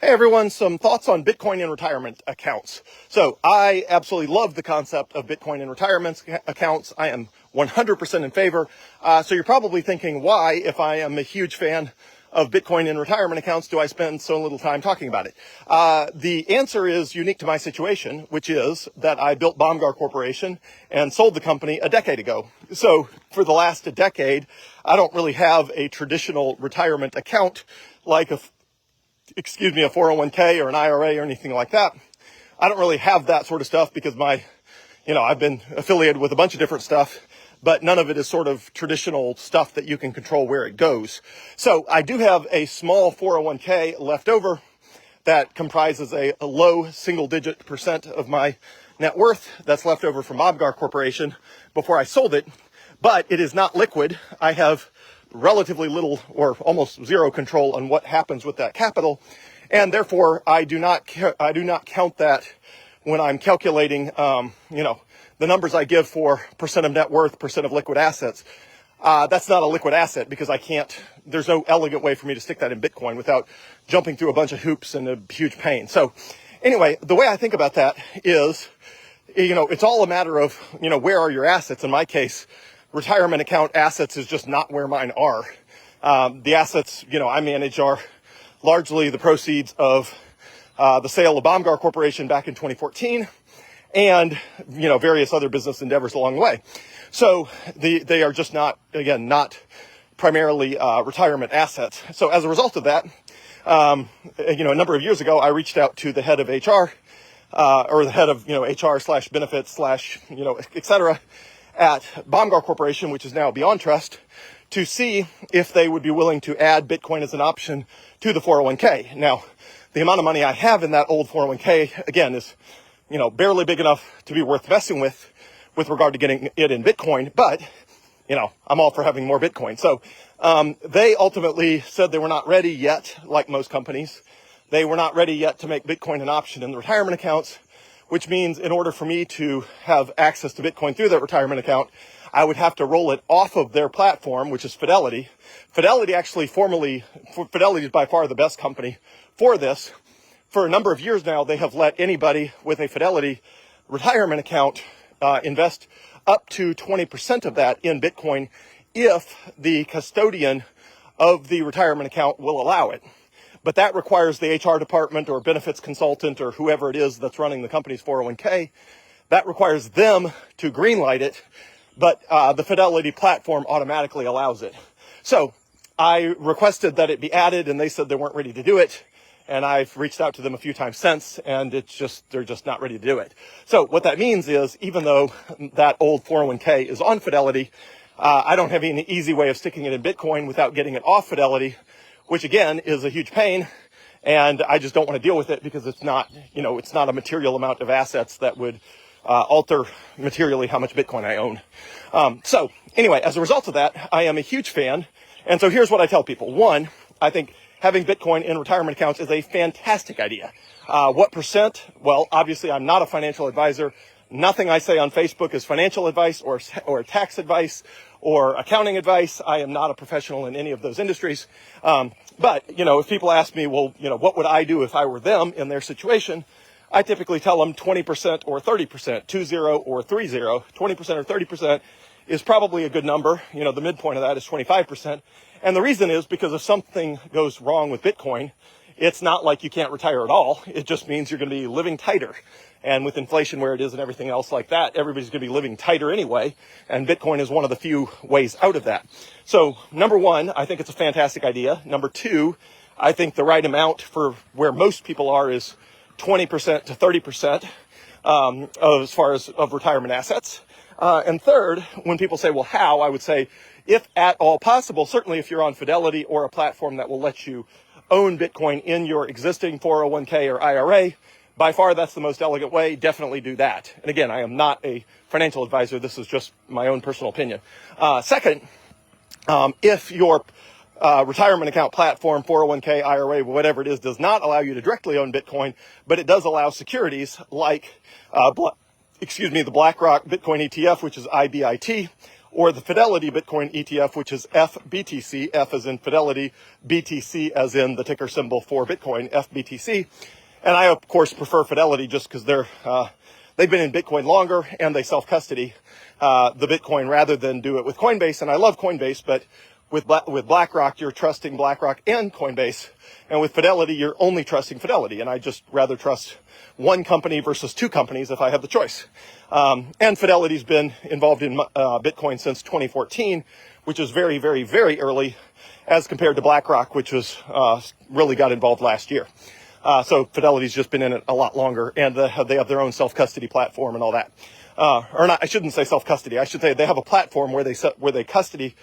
Hey everyone, some thoughts on Bitcoin in retirement accounts. So I absolutely love the concept of Bitcoin in retirement accounts. I am 100% in favor. So you're probably thinking, why, if I am a huge fan of Bitcoin in retirement accounts, do I spend so little time talking about it? The answer is unique to my situation, which is that I built Baumgar Corporation and sold the company a decade ago. So for the last decade, I don't really have a traditional retirement account like a 401k or an IRA or anything like that. I don't really have that sort of stuff because I've been affiliated with a bunch of different stuff, but none of it is sort of traditional stuff that you can control where it goes. So I do have a small 401k left over that comprises a low single-digit % of my net worth that's left over from Baumgar Corporation before I sold it, but it is not liquid. I have relatively little or almost zero control on what happens with that capital, and therefore I do not count that when I'm calculating the numbers I give for % of net worth, % of liquid assets. That's not a liquid asset because there's no elegant way for me to stick that in Bitcoin without jumping through a bunch of hoops and a huge pain. So anyway, the way I think about that is, it's all a matter of, where are your assets? In my case, retirement account assets is just not where mine are. The assets, I manage are largely the proceeds of the sale of Baumgar Corporation back in 2014 and, various other business endeavors along the way. So they are just not primarily retirement assets. So as a result of that, a number of years ago, I reached out to the head of HR, or the head of, HR/benefits/ et cetera, at Baumgar Corporation, which is now Beyond Trust, to see if they would be willing to add Bitcoin as an option to the 401k. Now, the amount of money I have in that old 401k, again, is, barely big enough to be worth messing with regard to getting it in Bitcoin, but, I'm all for having more Bitcoin. So, they ultimately said they were not ready yet, like most companies. They were not ready yet to make Bitcoin an option in the retirement accounts, which means in order for me to have access to Bitcoin through that retirement account, I would have to roll it off of their platform, which is Fidelity. Fidelity is by far the best company for this. For a number of years now, they have let anybody with a Fidelity retirement account invest up to 20% of that in Bitcoin if the custodian of the retirement account will allow it. But that requires the HR department or benefits consultant or whoever it is that's running the company's 401k. That requires them to greenlight it, but the Fidelity platform automatically allows it. So I requested that it be added, and they said they weren't ready to do it. And I've reached out to them a few times since, and they're just not ready to do it. So what that means is, even though that old 401k is on Fidelity, I don't have any easy way of sticking it in Bitcoin without getting it off Fidelity, which again is a huge pain, and I just don't want to deal with it because it's not a material amount of assets that would alter materially how much Bitcoin I own. So anyway, as a result of that, I am a huge fan, and so here's what I tell people. One, I think having Bitcoin in retirement accounts is a fantastic idea. What percent? Well, obviously I'm not a financial advisor. Nothing I say on Facebook is financial advice or tax advice or accounting advice. I am not a professional in any of those industries. But, if people ask me, well, what would I do if I were them in their situation? I typically tell them 20% or 30%, 20 or 30. 20% or 30% is probably a good number. The midpoint of that is 25%. And the reason is because if something goes wrong with Bitcoin, it's not like you can't retire at all. It just means you're going to be living tighter. And with inflation where it is and everything else like that, everybody's going to be living tighter anyway. And Bitcoin is one of the few ways out of that. So number one, I think it's a fantastic idea. Number two, I think the right amount for where most people are is 20% to 30% as far as of retirement assets. And third, when people say, well, how? I would say, if at all possible, certainly if you're on Fidelity or a platform that will let you own Bitcoin in your existing 401k or IRA, by far, that's the most elegant way. Definitely do that. And again, I am not a financial advisor. This is just my own personal opinion. Second, if your retirement account platform, 401k, IRA, whatever it is, does not allow you to directly own Bitcoin, but it does allow securities like, the BlackRock Bitcoin ETF, which is IBIT, or the Fidelity Bitcoin ETF, which is FBTC. F as in Fidelity, BTC as in the ticker symbol for Bitcoin, FBTC. And I, of course, prefer Fidelity just because they've been in Bitcoin longer and they self-custody the Bitcoin rather than do it with Coinbase. And I love Coinbase, but with BlackRock, you're trusting BlackRock and Coinbase. And with Fidelity, you're only trusting Fidelity. And I just rather trust one company versus two companies if I have the choice. And Fidelity's been involved in Bitcoin since 2014, which is very, very, very early as compared to BlackRock, which was really got involved last year. So Fidelity's just been in it a lot longer, and they have their own self-custody platform and all that. Or not, I shouldn't say self-custody. I should say they have a platform where they custody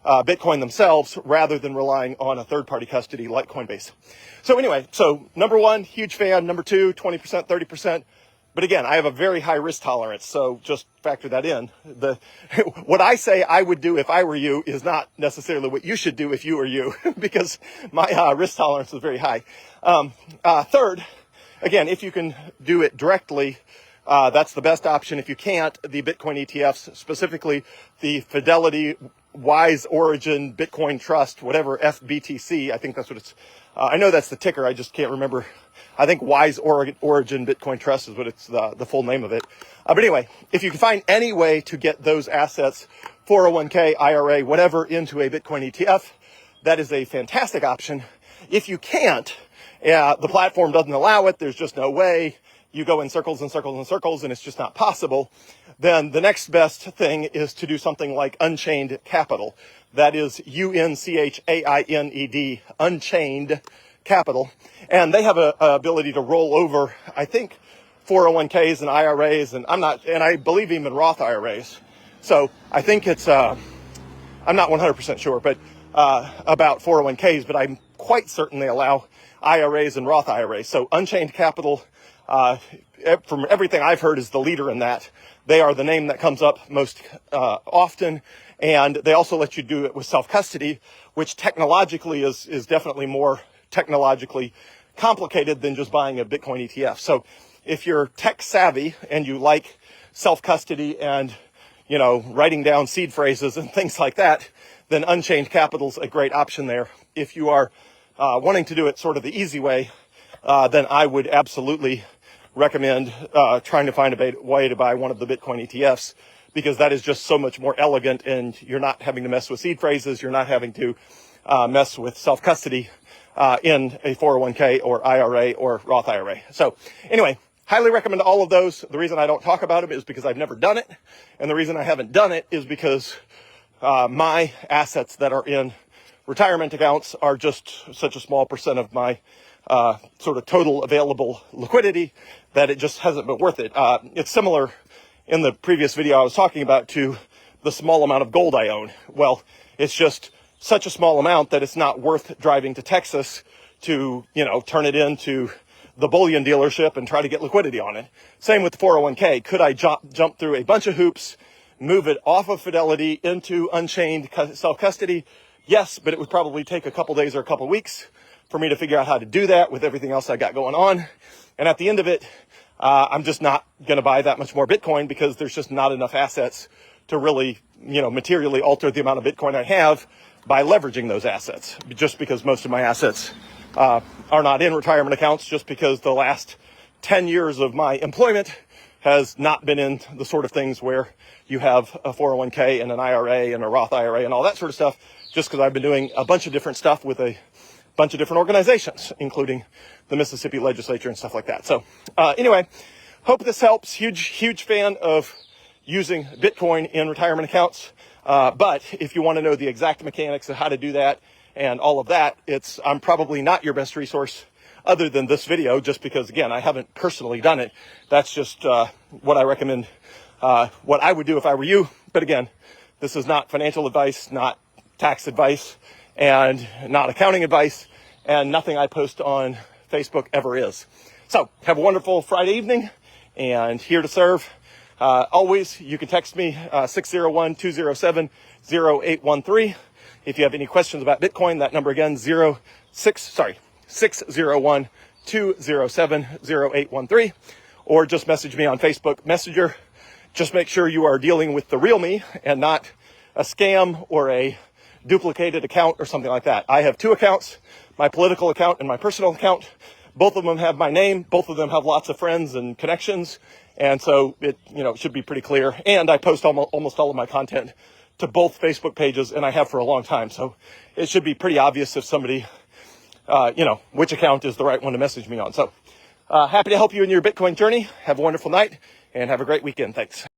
Bitcoin themselves rather than relying on a third-party custody like Coinbase. So anyway, so number one, huge fan. Number two, 20%, 30%. But again, I have a very high risk tolerance, so just factor that in. What I say I would do if I were you is not necessarily what you should do if you were you, because my risk tolerance is very high. Third, again, if you can do it directly, that's the best option. If you can't, the Bitcoin ETFs, specifically the Fidelity Wise Origin Bitcoin Trust, whatever, FBTC, I think that's what it's, I know that's the ticker, I just can't remember. I think Wise Origin Bitcoin Trust is what it's the full name of it. But anyway, if you can find any way to get those assets, 401k, IRA, whatever, into a Bitcoin ETF, that is a fantastic option. If you can't, the platform doesn't allow it, there's just no way, you go in circles and circles and circles and it's just not possible, then the next best thing is to do something like Unchained Capital. That is UNCHAINED, Unchained Capital. And they have a ability to roll over, I think, 401ks and IRAs, and I believe even Roth IRAs. So I think it's, I'm not 100% sure, but about 401ks, but I'm quite certain they allow IRAs and Roth IRAs. So Unchained Capital, from everything I've heard, is the leader in that. They are the name that comes up most often, and they also let you do it with self-custody, which technologically is definitely more technologically complicated than just buying a Bitcoin ETF. So if you're tech savvy and you like self-custody and, writing down seed phrases and things like that, then Unchained Capital's a great option there. If you are wanting to do it sort of the easy way, then I would absolutely recommend trying to find a way to buy one of the Bitcoin ETFs, because that is just so much more elegant, and you're not having to mess with seed phrases. You're not having to mess with self-custody in a 401k or IRA or Roth IRA. So anyway, highly recommend all of those. The reason I don't talk about them is because I've never done it. And the reason I haven't done it is because my assets that are in retirement accounts are just such a small percent of my sort of total available liquidity that it just hasn't been worth it. It's similar in the previous video I was talking about to the small amount of gold I own. Well, it's just such a small amount that it's not worth driving to Texas to, turn it into the bullion dealership and try to get liquidity on it. Same with the 401k. Could I jump through a bunch of hoops, move it off of Fidelity into Unchained self-custody? Yes, but it would probably take a couple days or a couple weeks for me to figure out how to do that with everything else I got going on. And at the end of it, I'm just not going to buy that much more Bitcoin, because there's just not enough assets to really, materially alter the amount of Bitcoin I have by leveraging those assets. Just because most of my assets are not in retirement accounts, just because the last 10 years of my employment has not been in the sort of things where you have a 401k and an IRA and a Roth IRA and all that sort of stuff, just because I've been doing a bunch of different stuff with a bunch of different organizations, including the Mississippi legislature and stuff like that. So anyway, hope this helps. Huge fan of using Bitcoin in retirement accounts. But if you want to know the exact mechanics of how to do that and all of that, I'm probably not your best resource other than this video, just because, again, I haven't personally done it. That's just what I recommend, what I would do if I were you. But again, this is not financial advice, not tax advice, and not accounting advice, and nothing I post on Facebook ever is. So have a wonderful Friday evening, and here to serve. Always, you can text me 601-207-0813. If you have any questions about Bitcoin, that number again, 601-207-0813, or just message me on Facebook Messenger. Just make sure you are dealing with the real me and not scam or a duplicated account or something like that. I have two accounts, my political account and my personal account. Both of them have my name. Both of them have lots of friends and connections. And so it should be pretty clear. And I post almost all of my content to both Facebook pages, and I have for a long time. So it should be pretty obvious if somebody, which account is the right one to message me on. So happy to help you in your Bitcoin journey. Have a wonderful night and have a great weekend. Thanks.